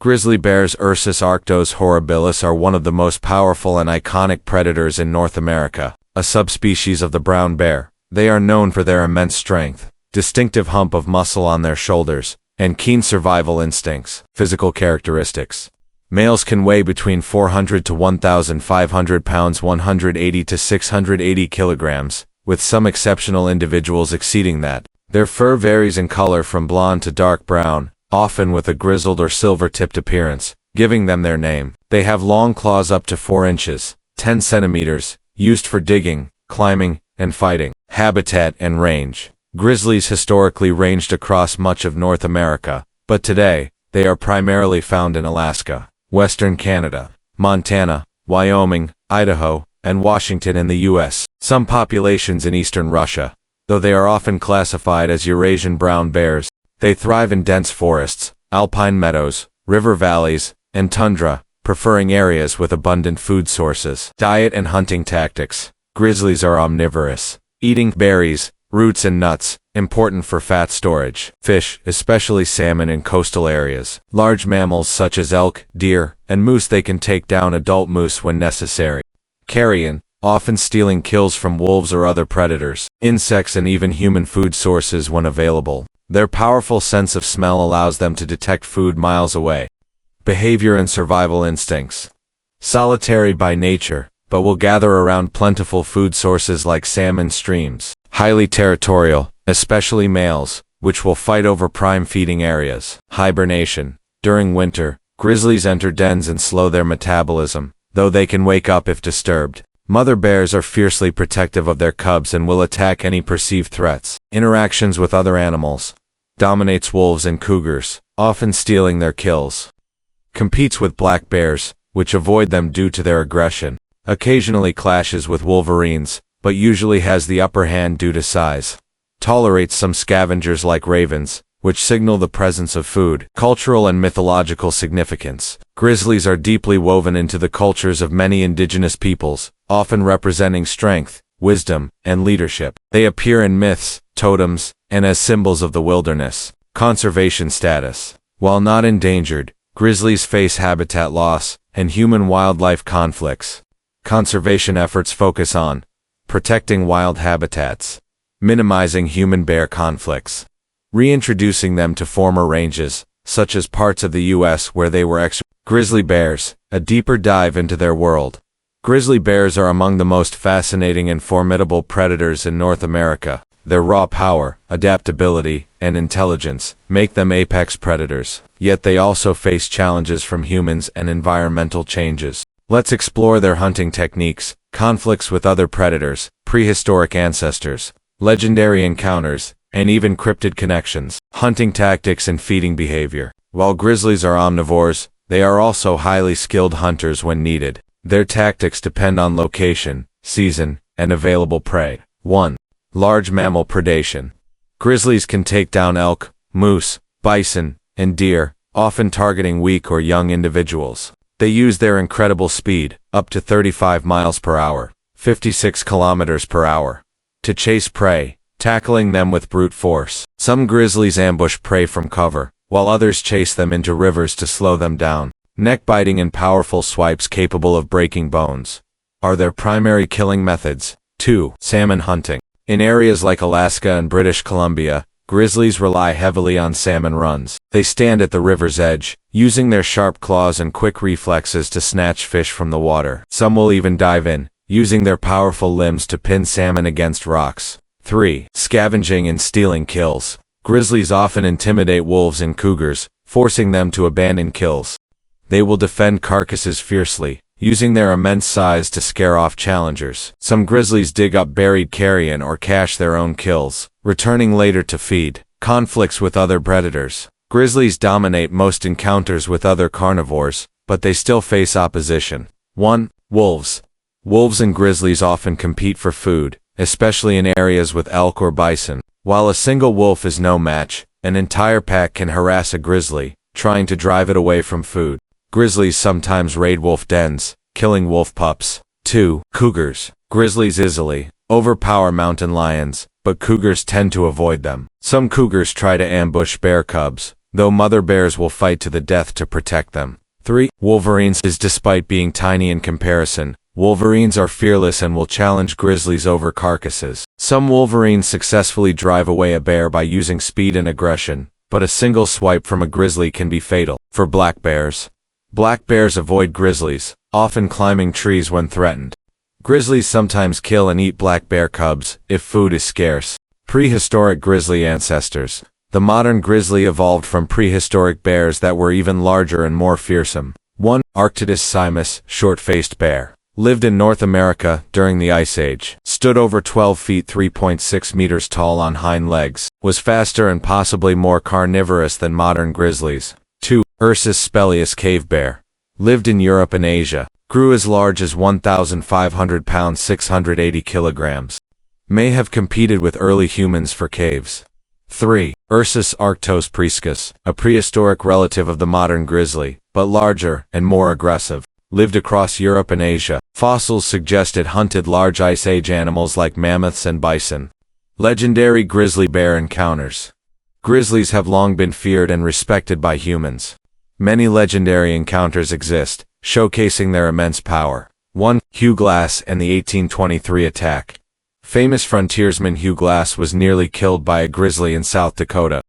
Grizzly bears Ursus arctos horribilis are one of the most powerful and iconic predators in North America, a subspecies of the brown bear. They are known for their immense strength, distinctive hump of muscle on their shoulders, and keen survival instincts. Physical characteristics. Males can weigh between 400 to 1,500 pounds 180 to 680 kilograms, with some exceptional individuals exceeding that. Their fur varies in color from blonde to dark brown, often with a grizzled or silver-tipped appearance, giving them their name. They have long claws up to 4 inches, 10 centimeters, used for digging, climbing, and fighting. Habitat and range. Grizzlies historically ranged across much of North America, but today, they are primarily found in Alaska, Western Canada, Montana, Wyoming, Idaho, and Washington in the U.S. Some populations in eastern Russia, though they are often classified as Eurasian brown bears. They thrive in dense forests, alpine meadows, river valleys, and tundra, preferring areas with abundant food sources. Diet and hunting tactics. Grizzlies are omnivorous, eating berries, roots and nuts, important for fat storage. Fish, especially salmon in coastal areas. Large mammals such as elk, deer, and moose. They can take down adult moose when necessary. Carrion, often stealing kills from wolves or other predators. Insects and even human food sources when available. Their powerful sense of smell allows them to detect food miles away. Behavior and survival instincts. Solitary by nature, but will gather around plentiful food sources like salmon streams. Highly territorial, especially males, which will fight over prime feeding areas. Hibernation. During winter, grizzlies enter dens and slow their metabolism, though they can wake up if disturbed. Mother bears are fiercely protective of their cubs and will attack any perceived threats. Interactions with other animals. Dominates wolves and cougars, often stealing their kills. Competes with black bears, which avoid them due to their aggression. Occasionally clashes with wolverines, but usually has the upper hand due to size. Tolerates some scavengers like ravens, which signal the presence of food. Cultural and mythological significance. Grizzlies are deeply woven into the cultures of many indigenous peoples, often representing strength, wisdom, and leadership. They appear in myths, totems, and as symbols of the wilderness. Conservation status. While not endangered, grizzlies face habitat loss and human-wildlife conflicts. Conservation efforts focus on protecting wild habitats, minimizing human-bear conflicts, reintroducing them to former ranges, such as parts of the U.S. where they were Grizzly bears, a deeper dive into their world. Grizzly bears are among the most fascinating and formidable predators in North America. Their raw power, adaptability, and intelligence make them apex predators, yet they also face challenges from humans and environmental changes. Let's explore their hunting techniques, conflicts with other predators, prehistoric ancestors, legendary encounters, and even cryptid connections. Hunting tactics and feeding behavior. While grizzlies are omnivores, they are also highly skilled hunters when needed. Their tactics depend on location, season, and available prey. 1. Large mammal predation. Grizzlies can take down elk, moose, bison, and deer, often targeting weak or young individuals. They use their incredible speed, up to 35 miles per hour, 56 kilometers per hour, to chase prey, tackling them with brute force. Some grizzlies ambush prey from cover, while others chase them into rivers to slow them down. Neck-biting and powerful swipes capable of breaking bones are their primary killing methods. 2. Salmon hunting. In areas like Alaska and British Columbia, grizzlies rely heavily on salmon runs. They stand at the river's edge, using their sharp claws and quick reflexes to snatch fish from the water. Some will even dive in, using their powerful limbs to pin salmon against rocks. 3. Scavenging and stealing kills. Grizzlies often intimidate wolves and cougars, forcing them to abandon kills. They will defend carcasses fiercely, using their immense size to scare off challengers. Some grizzlies dig up buried carrion or cache their own kills, returning later to feed. Conflicts with other predators. Grizzlies dominate most encounters with other carnivores, but they still face opposition. 1. Wolves. Wolves and grizzlies often compete for food, especially in areas with elk or bison. While a single wolf is no match, an entire pack can harass a grizzly, trying to drive it away from food. Grizzlies sometimes raid wolf dens, killing wolf pups. 2. Cougars. Grizzlies easily overpower mountain lions, but cougars tend to avoid them. Some cougars try to ambush bear cubs, though mother bears will fight to the death to protect them. 3. Wolverines. Despite being tiny in comparison, wolverines are fearless and will challenge grizzlies over carcasses. Some wolverines successfully drive away a bear by using speed and aggression, but a single swipe from a grizzly can be fatal. For black bears avoid grizzlies, often climbing trees when threatened. Grizzlies sometimes kill and eat black bear cubs if food is scarce. Prehistoric grizzly ancestors. The modern grizzly evolved from prehistoric bears that were even larger and more fearsome. 1. Arctodus simus, short-faced bear. Lived in North America during the Ice Age. Stood over 12 feet 3.6 meters tall on hind legs. Was faster and possibly more carnivorous than modern grizzlies. 2. Ursus speleus cave bear. Lived in Europe and Asia. Grew as large as 1,500 pounds 680 kilograms. May have competed with early humans for caves. 3. Ursus arctos priscus, a prehistoric relative of the modern grizzly, but larger and more aggressive. Lived across Europe and Asia. Fossils suggest it hunted large Ice Age animals like mammoths and bison. Legendary grizzly bear encounters. Grizzlies have long been feared and respected by humans. Many legendary encounters exist, showcasing their immense power. 1. Hugh Glass and the 1823 attack. Famous frontiersman Hugh Glass was nearly killed by a grizzly in South Dakota.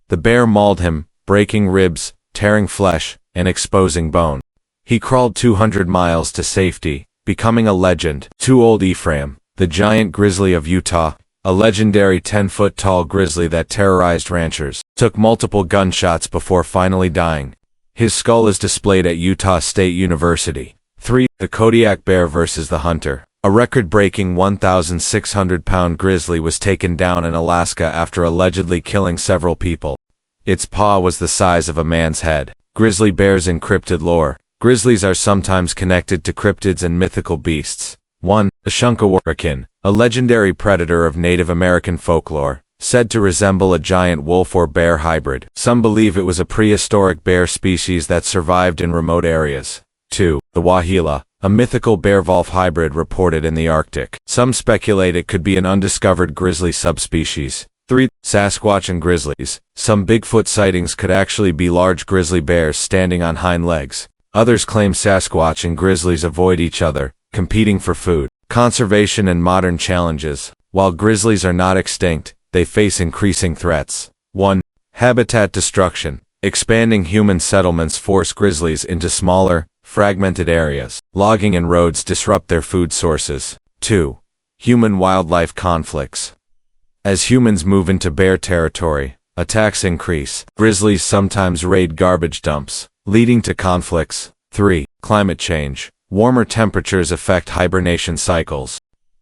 The bear mauled him, breaking ribs, tearing flesh, and exposing bone. He crawled 200 miles to safety, becoming a legend. 2. Old Ephraim, the giant grizzly of Utah, a legendary 10-foot-tall grizzly that terrorized ranchers, took multiple gunshots before finally dying. His skull is displayed at Utah State University. 3. The Kodiak bear versus the hunter. A record-breaking 1,600-pound grizzly was taken down in Alaska after allegedly killing several people. Its paw was the size of a man's head. Grizzly bears in cryptid lore. Grizzlies are sometimes connected to cryptids and mythical beasts. 1. The Shunkawarrican, a legendary predator of Native American folklore, said to resemble a giant wolf or bear hybrid. Some believe it was a prehistoric bear species that survived in remote areas. 2. The Wahila, a mythical bear-wolf hybrid reported in the Arctic. Some speculate it could be an undiscovered grizzly subspecies. 3. Sasquatch and grizzlies. Some Bigfoot sightings could actually be large grizzly bears standing on hind legs. Others claim Sasquatch and grizzlies avoid each other, competing for food. Conservation and modern challenges. While grizzlies are not extinct, they face increasing threats. 1. Habitat destruction. Expanding human settlements force grizzlies into smaller, fragmented areas. Logging and roads disrupt their food sources. 2. Human-wildlife conflicts. As humans move into bear territory, attacks increase. Grizzlies sometimes raid garbage dumps, leading to conflicts. 3. Climate change. Warmer temperatures affect hibernation cycles.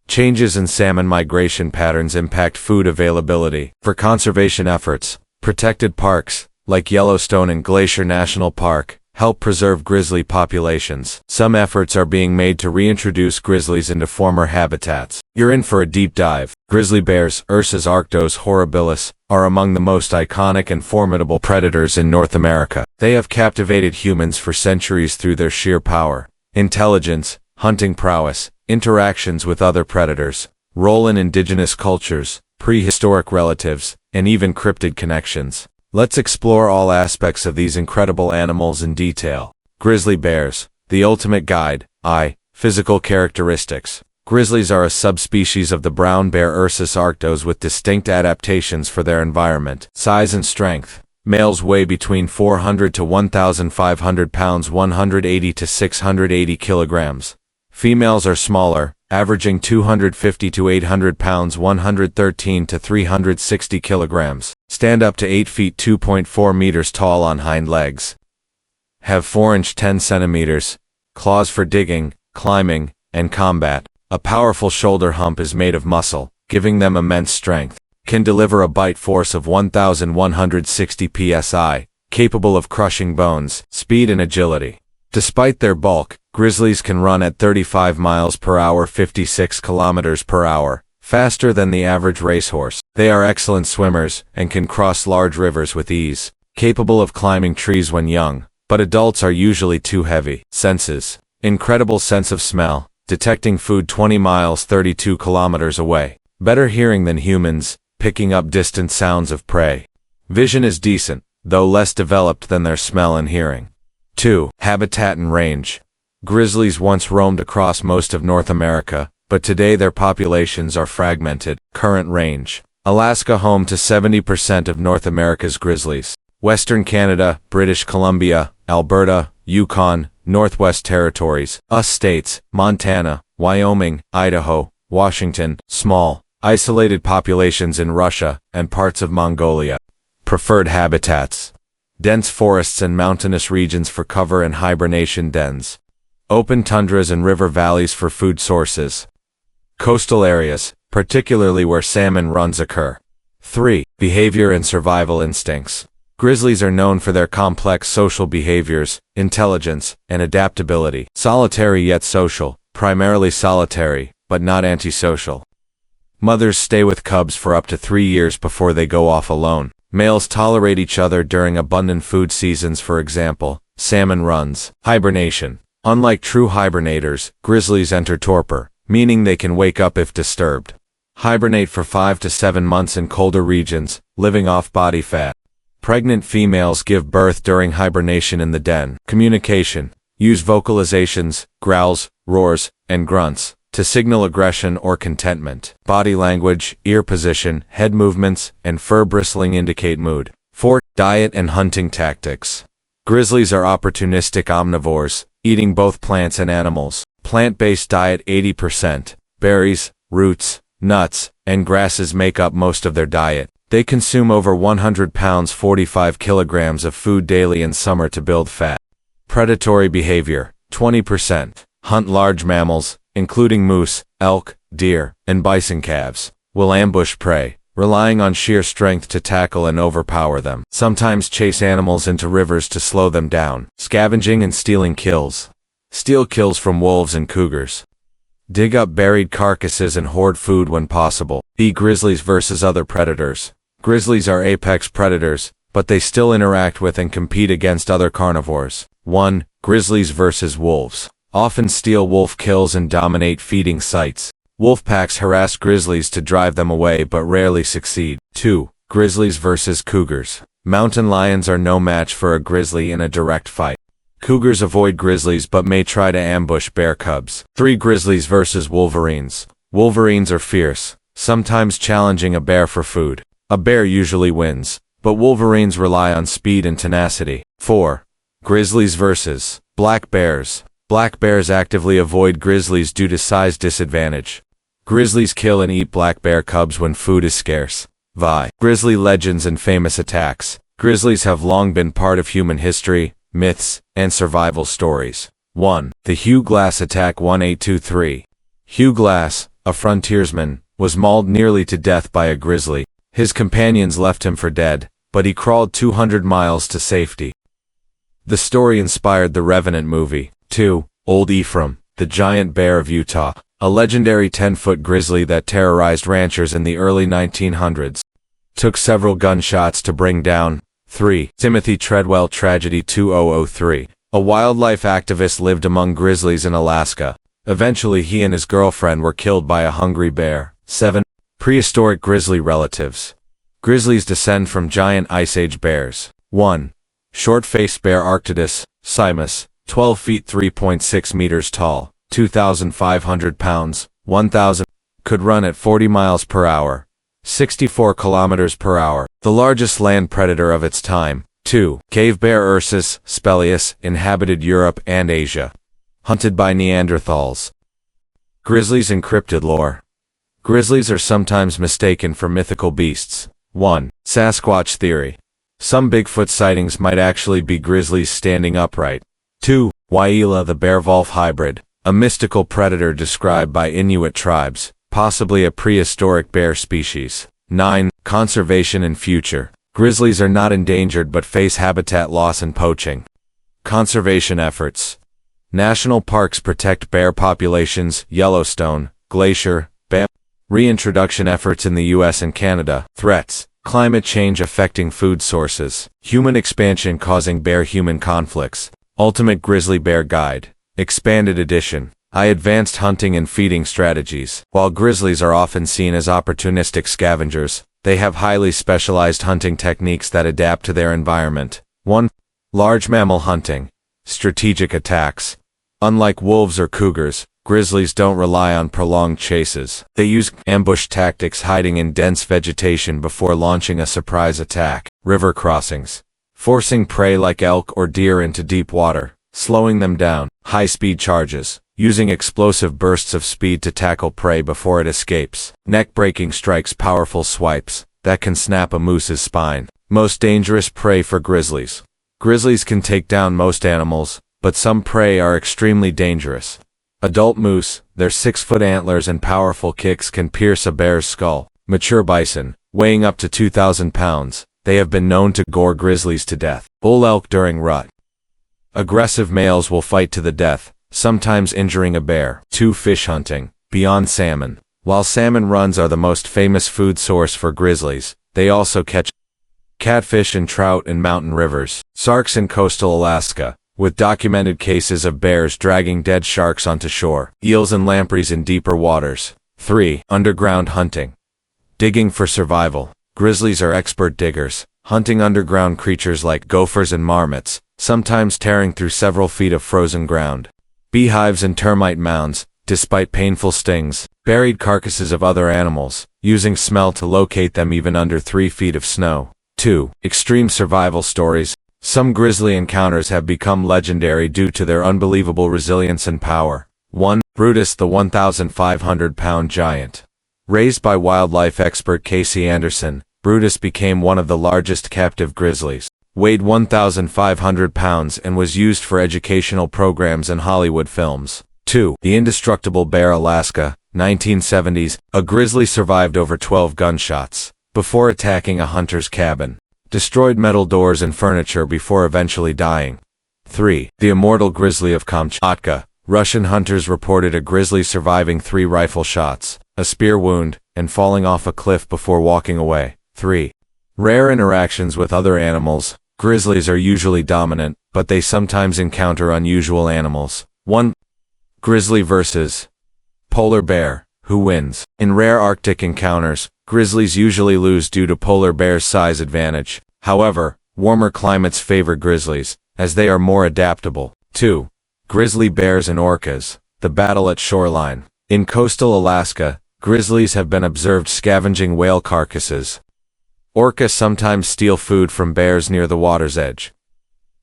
Changes in salmon migration patterns impact food availability. For conservation efforts, protected parks, like Yellowstone and Glacier National Park, help preserve grizzly populations. Some efforts are being made to reintroduce grizzlies into former habitats. You're in for a deep dive. Grizzly bears, Ursus arctos horribilis, are among the most iconic and formidable predators in North America. They have captivated humans for centuries through their sheer power, intelligence, hunting prowess, interactions with other predators, role in indigenous cultures, prehistoric relatives, and even cryptid connections. Let's explore all aspects of these incredible animals in detail. Grizzly bears, the ultimate guide. Physical characteristics. Grizzlies are a subspecies of the brown bear Ursus arctos with distinct adaptations for their environment. Size and strength. Males weigh between 400 to 1,500 pounds 180 to 680 kilograms. Females are smaller, averaging 250 to 800 pounds 113 to 360 kilograms. Stand up to 8 feet 2.4 meters tall on hind legs. Have 4-inch 10 centimeters, claws for digging, climbing, and combat. A powerful shoulder hump is made of muscle, giving them immense strength. Can deliver a bite force of 1,160 psi, capable of crushing bones. Speed and agility. Despite their bulk, grizzlies can run at 35 miles per hour 56 kilometers per hour, faster than the average racehorse. They are excellent swimmers and can cross large rivers with ease, capable of climbing trees when young, but adults are usually too heavy. Senses. Incredible sense of smell, detecting food 20 miles 32 kilometers away. Better hearing than humans, picking up distant sounds of prey. Vision is decent, though less developed than their smell and hearing. 2. Habitat and range. Grizzlies once roamed across most of North America, but today their populations are fragmented. Current range. Alaska home to 70% of North America's grizzlies. Western Canada, British Columbia, Alberta, Yukon, Northwest Territories, US states, Montana, Wyoming, Idaho, Washington, small, isolated populations in Russia, and parts of Mongolia. Preferred habitats. Dense forests and mountainous regions for cover and hibernation dens. Open tundras and river valleys for food sources. Coastal areas, particularly where salmon runs occur. 3. Behavior and survival instincts. Grizzlies are known for their complex social behaviors, intelligence, and adaptability. Solitary yet social, primarily solitary, but not antisocial. Mothers stay with cubs for up to 3 years before they go off alone. Males tolerate each other during abundant food seasons, for example, salmon runs. Hibernation. Unlike true hibernators, grizzlies enter torpor, meaning they can wake up if disturbed. Hibernate for 5 to 7 months in colder regions, living off body fat. Pregnant females give birth during hibernation in the den. Communication. Use vocalizations, growls, roars, and grunts to signal aggression or contentment. Body language, ear position, head movements, and fur bristling indicate mood. 4. Diet and hunting tactics. Grizzlies are opportunistic omnivores, eating both plants and animals. Plant-based diet 80%. Berries, roots, nuts, and grasses make up most of their diet. They consume over 100 pounds 45 kilograms of food daily in summer to build fat. Predatory behavior, 20%. Hunt large mammals, including moose, elk, deer, and bison calves. Will ambush prey, relying on sheer strength to tackle and overpower them. Sometimes chase animals into rivers to slow them down. Scavenging and stealing kills. Steal kills from wolves and cougars. Dig up buried carcasses and hoard food when possible. Grizzlies versus other predators. Grizzlies are apex predators, but they still interact with and compete against other carnivores. 1. Grizzlies versus wolves. Often steal wolf kills and dominate feeding sites. Wolf packs harass grizzlies to drive them away but rarely succeed. 2. Grizzlies versus cougars. Mountain lions are no match for a grizzly in a direct fight. Cougars avoid grizzlies but may try to ambush bear cubs. 3. Grizzlies versus wolverines. Wolverines are fierce, sometimes challenging a bear for food. A bear usually wins, but wolverines rely on speed and tenacity. 4. Grizzlies versus black bears. Black bears actively avoid grizzlies due to size disadvantage. Grizzlies kill and eat black bear cubs when food is scarce. Grizzly legends and famous attacks. Grizzlies have long been part of human history, myths, and survival stories. 1. The Hugh Glass Attack 1823. Hugh Glass, a frontiersman, was mauled nearly to death by a grizzly. His companions left him for dead, but he crawled 200 miles to safety. The story inspired the Revenant movie. 2. Old Ephraim, the giant bear of Utah, a legendary 10-foot grizzly that terrorized ranchers in the early 1900s. Took several gunshots to bring down. 3. Timothy Treadwell Tragedy 2003. A wildlife activist lived among grizzlies in Alaska. Eventually he and his girlfriend were killed by a hungry bear. 7. Prehistoric grizzly relatives. Grizzlies descend from giant Ice Age bears. 1. Short-faced bear Arctodus, Simus, 12 feet 3.6 meters tall, 2,500 pounds, 1,000, could run at 40 miles per hour, 64 kilometers per hour, the largest land predator of its time. 2. Cave bear Ursus speleus inhabited Europe and Asia. Hunted by Neanderthals. Grizzlies encrypted lore. Grizzlies are sometimes mistaken for mythical beasts. 1. Sasquatch theory. Some Bigfoot sightings might actually be grizzlies standing upright. 2. Waila the bear-wolf hybrid, a mystical predator described by Inuit tribes, possibly a prehistoric bear species. 9. Conservation and future. Grizzlies are not endangered but face habitat loss and poaching. Conservation efforts. National parks protect bear populations, Yellowstone, Glacier, Banff. Reintroduction efforts in the U.S. and Canada. Threats. Climate change affecting food sources. Human expansion causing bear-human conflicts. Ultimate Grizzly Bear Guide. Expanded edition. Advanced hunting and feeding strategies. While grizzlies are often seen as opportunistic scavengers, They have highly specialized hunting techniques that adapt to their environment. 1. Large mammal hunting. Strategic attacks. Unlike wolves or cougars, grizzlies don't rely on prolonged chases. They use ambush tactics, hiding in dense vegetation before launching a surprise attack. River crossings. Forcing prey like elk or deer into deep water, slowing them down. High-speed charges. Using explosive bursts of speed to tackle prey before it escapes. Neck-breaking strikes, powerful swipes that can snap a moose's spine. Most dangerous prey for grizzlies. Grizzlies can take down most animals, but some prey are extremely dangerous. Adult moose, their 6-foot antlers and powerful kicks can pierce a bear's skull. Mature bison, weighing up to 2,000 pounds, they have been known to gore grizzlies to death. Bull elk during rut. Aggressive males will fight to the death, sometimes injuring a bear. 2. Fish hunting. Beyond salmon. While salmon runs are the most famous food source for grizzlies, they also catch catfish and trout in mountain rivers. Sharks in coastal Alaska, with documented cases of bears dragging dead sharks onto shore. Eels and lampreys in deeper waters. 3. Underground hunting. Digging for survival. Grizzlies are expert diggers, hunting underground creatures like gophers and marmots, sometimes tearing through several feet of frozen ground. Beehives and termite mounds, despite painful stings. Buried carcasses of other animals, using smell to locate them even under 3 feet of snow. 2. Extreme survival stories. Some grizzly encounters have become legendary due to their unbelievable resilience and power. 1. Brutus, the 1,500-pound giant. Raised by wildlife expert Casey Anderson, Brutus became one of the largest captive grizzlies. Weighed 1,500 pounds and was used for educational programs and Hollywood films. 2. The indestructible bear, Alaska, 1970s. A grizzly survived over 12 gunshots before attacking a hunter's cabin. Destroyed metal doors and furniture before eventually dying. 3. The immortal grizzly of Kamchatka. Russian hunters reported a grizzly surviving 3 rifle shots, a spear wound, and falling off a cliff before walking away. 3. Rare interactions with other animals. Grizzlies are usually dominant, but they sometimes encounter unusual animals. 1. Grizzly versus polar bear. Who wins? In rare Arctic encounters, grizzlies usually lose due to polar bear's size advantage. However, warmer climates favor grizzlies, as they are more adaptable. 2. Grizzly bears and orcas. The battle at shoreline. In coastal Alaska, grizzlies have been observed scavenging whale carcasses. Orcas sometimes steal food from bears near the water's edge.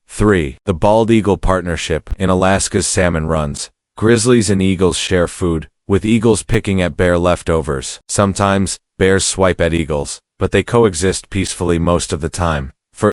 3. The bald eagle partnership. In Alaska's salmon runs, grizzlies and eagles share food, with eagles picking at bear leftovers. Sometimes, bears swipe at eagles, but they coexist peacefully most of the time. For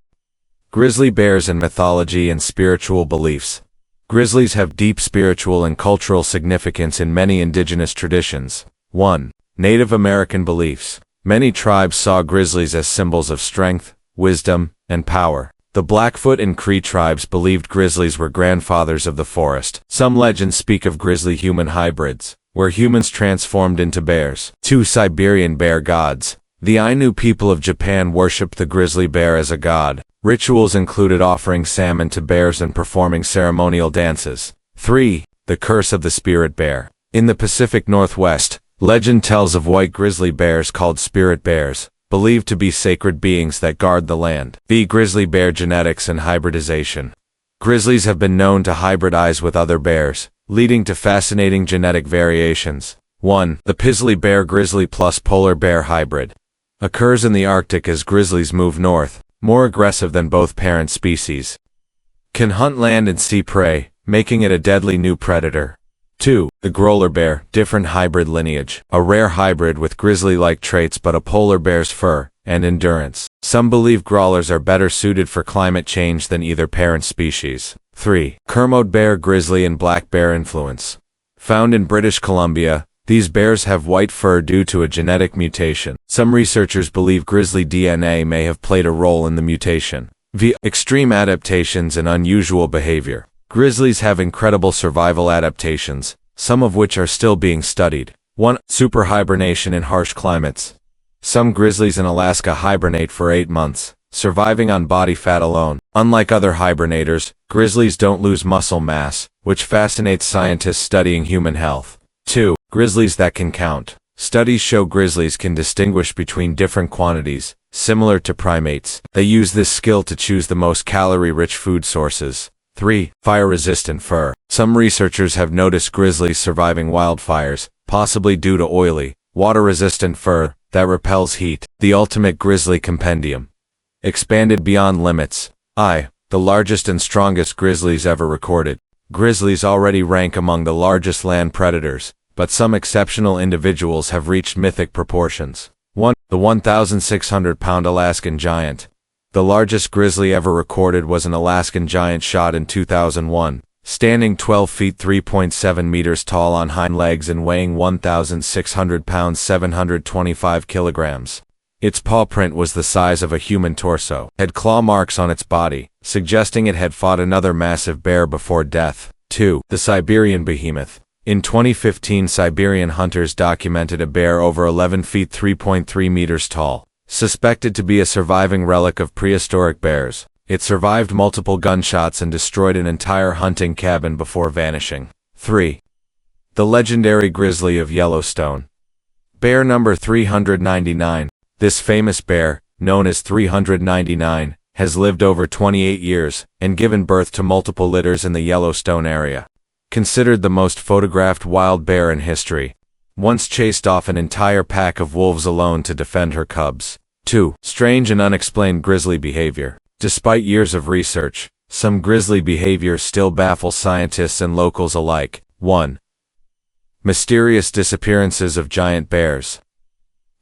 grizzly bears and mythology and spiritual beliefs. Grizzlies have deep spiritual and cultural significance in many indigenous traditions. 1. Native American beliefs. Many tribes saw grizzlies as symbols of strength, wisdom, and power. The Blackfoot and Cree tribes believed grizzlies were grandfathers of the forest. Some legends speak of grizzly-human hybrids, where humans transformed into bears. 2. Siberian bear gods. The Ainu people of Japan worshipped the grizzly bear as a god. Rituals included offering salmon to bears and performing ceremonial dances. 3. The curse of the spirit bear. In the Pacific Northwest, legend tells of white grizzly bears called spirit bears, believed to be sacred beings that guard the land. B. Grizzly bear genetics and hybridization. Grizzlies have been known to hybridize with other bears, leading to fascinating genetic variations. 1. The Grizzly bear grizzly plus polar bear hybrid. Occurs in the Arctic as grizzlies move north, more aggressive than both parent species. Can hunt land and sea prey, making it a deadly new predator. 2. The Growler bear, different hybrid lineage. A rare hybrid with grizzly-like traits but a polar bear's fur and endurance. Some believe growlers are better suited for climate change than either parent species. 3. Kermode bear grizzly and black bear influence. Found in British Columbia, these bears have white fur due to a genetic mutation. Some researchers believe grizzly DNA may have played a role in the mutation. V. Extreme adaptations and unusual behavior. Grizzlies have incredible survival adaptations, some of which are still being studied. 1. Super hibernation in harsh climates. Some grizzlies in Alaska hibernate for 8 months, surviving on body fat alone. Unlike other hibernators, grizzlies don't lose muscle mass, which fascinates scientists studying human health. 2. Grizzlies that can count. Studies show grizzlies can distinguish between different quantities, similar to primates. They use this skill to choose the most calorie-rich food sources. 3. Fire-resistant fur. Some researchers have noticed grizzlies surviving wildfires, possibly due to oily, water-resistant fur that repels heat. The Ultimate Grizzly Compendium. Expanded beyond limits. The largest and strongest grizzlies ever recorded. Grizzlies already rank among the largest land predators, but some exceptional individuals have reached mythic proportions. 1. The 1,600-pound Alaskan giant. The largest grizzly ever recorded was an Alaskan giant shot in 2001, standing 12 feet 3.7 meters tall on hind legs and weighing 1,600 pounds 725 kilograms. Its paw print was the size of a human torso. Had claw marks on its body, suggesting it had fought another massive bear before death. 2. The Siberian behemoth. In 2015, Siberian hunters documented a bear over 11 feet 3.3 meters tall, suspected to be a surviving relic of prehistoric bears. It survived multiple gunshots and destroyed an entire hunting cabin before vanishing. 3. The legendary grizzly of Yellowstone. Bear number 399. This famous bear, known as 399, has lived over 28 years and given birth to multiple litters in the Yellowstone area. Considered the most photographed wild bear in history, once chased off an entire pack of wolves alone to defend her cubs. 2. Strange and unexplained grizzly behavior. Despite years of research, some grizzly behaviors still baffle scientists and locals alike. 1. Mysterious disappearances of giant bears.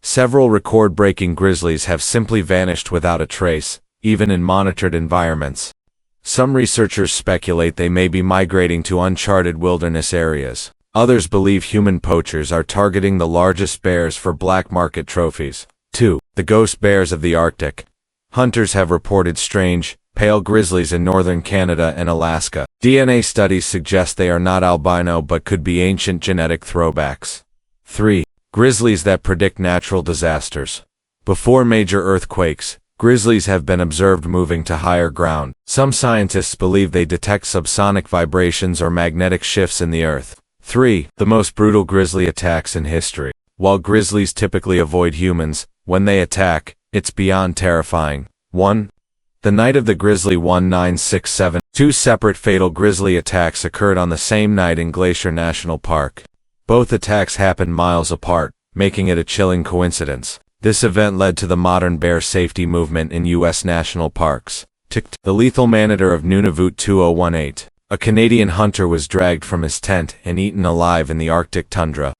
Several record-breaking grizzlies have simply vanished without a trace, even in monitored environments. Some researchers speculate they may be migrating to uncharted wilderness areas. Others believe human poachers are targeting the largest bears for black market trophies. 2. The ghost bears of the Arctic. Hunters have reported strange, pale grizzlies in northern Canada and Alaska. DNA studies suggest they are not albino but could be ancient genetic throwbacks. 3. Grizzlies that predict natural disasters. Before major earthquakes, grizzlies have been observed moving to higher ground. Some scientists believe they detect subsonic vibrations or magnetic shifts in the earth. 3. The most brutal grizzly attacks in history. While grizzlies typically avoid humans, when they attack, it's beyond terrifying. 1. The night of the Grizzly 1967. 2 separate fatal grizzly attacks occurred on the same night in Glacier National Park. Both attacks happened miles apart, making it a chilling coincidence. This event led to the modern bear safety movement in U.S. national parks. The lethal monitor of Nunavut 2018. A Canadian hunter was dragged from his tent and eaten alive in the Arctic tundra.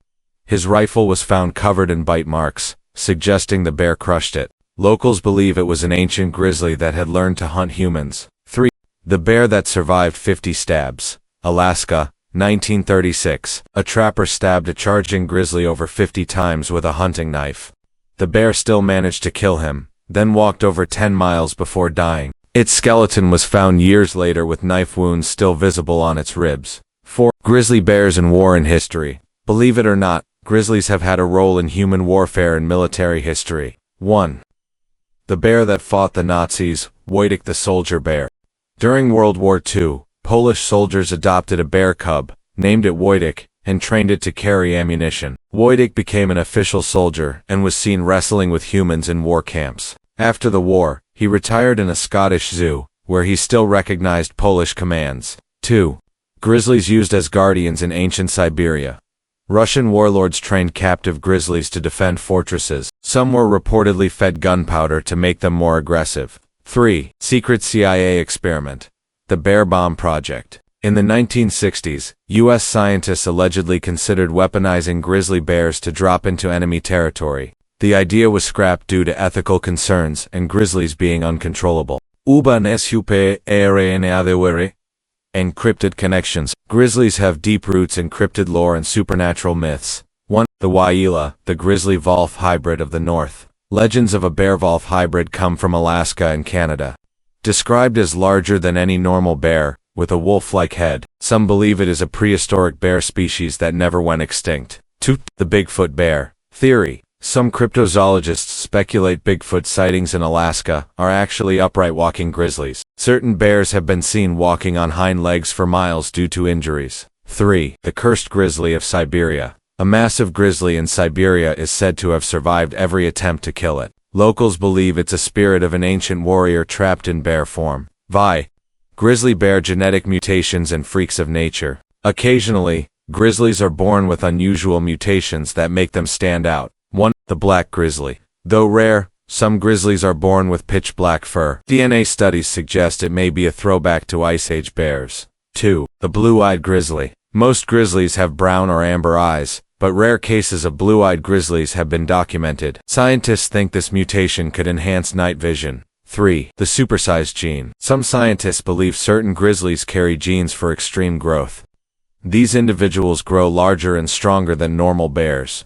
His rifle was found covered in bite marks, suggesting the bear crushed it. Locals believe it was an ancient grizzly that had learned to hunt humans. 3. The bear that survived 50 stabs. Alaska, 1936. A trapper stabbed a charging grizzly over 50 times with a hunting knife. The bear still managed to kill him, then walked over 10 miles before dying. Its skeleton was found years later with knife wounds still visible on its ribs. 4. Grizzly bears in war and history. Believe it or not, grizzlies have had a role in human warfare and military history. 1. The bear that fought the Nazis, Wojtek the soldier bear. During World War II, Polish soldiers adopted a bear cub, named it Wojtek, and trained it to carry ammunition. Wojtek became an official soldier and was seen wrestling with humans in war camps. After the war, he retired in a Scottish zoo, where he still recognized Polish commands. 2. Grizzlies used as guardians in ancient Siberia. Russian warlords trained captive grizzlies to defend fortresses. Some were reportedly fed gunpowder to make them more aggressive. 3. Secret CIA experiment. The Bear Bomb Project. In the 1960s, U.S. scientists allegedly considered weaponizing grizzly bears to drop into enemy territory. The idea was scrapped due to ethical concerns and grizzlies being uncontrollable. Encrypted connections. Grizzlies have deep roots in cryptid lore and supernatural myths. 1. The Waila, the grizzly-wolf hybrid of the North. Legends of a bear-wolf hybrid come from Alaska and Canada. Described as larger than any normal bear, with a wolf-like head, some believe it is a prehistoric bear species that never went extinct. 2. The Bigfoot bear. Theory. Some cryptozoologists speculate Bigfoot sightings in Alaska are actually upright walking grizzlies. Certain bears have been seen walking on hind legs for miles due to injuries. 3. The Cursed Grizzly of Siberia. A massive grizzly in Siberia is said to have survived every attempt to kill it. Locals believe it's a spirit of an ancient warrior trapped in bear form. Grizzly bear genetic mutations and freaks of nature. Occasionally, grizzlies are born with unusual mutations that make them stand out. 1. The black grizzly. Though rare, some grizzlies are born with pitch black fur. DNA studies suggest it may be a throwback to Ice Age bears. 2. The blue-eyed grizzly. Most grizzlies have brown or amber eyes, but rare cases of blue-eyed grizzlies have been documented. Scientists think this mutation could enhance night vision. 3. The supersized gene. Some scientists believe certain grizzlies carry genes for extreme growth. These individuals grow larger and stronger than normal bears.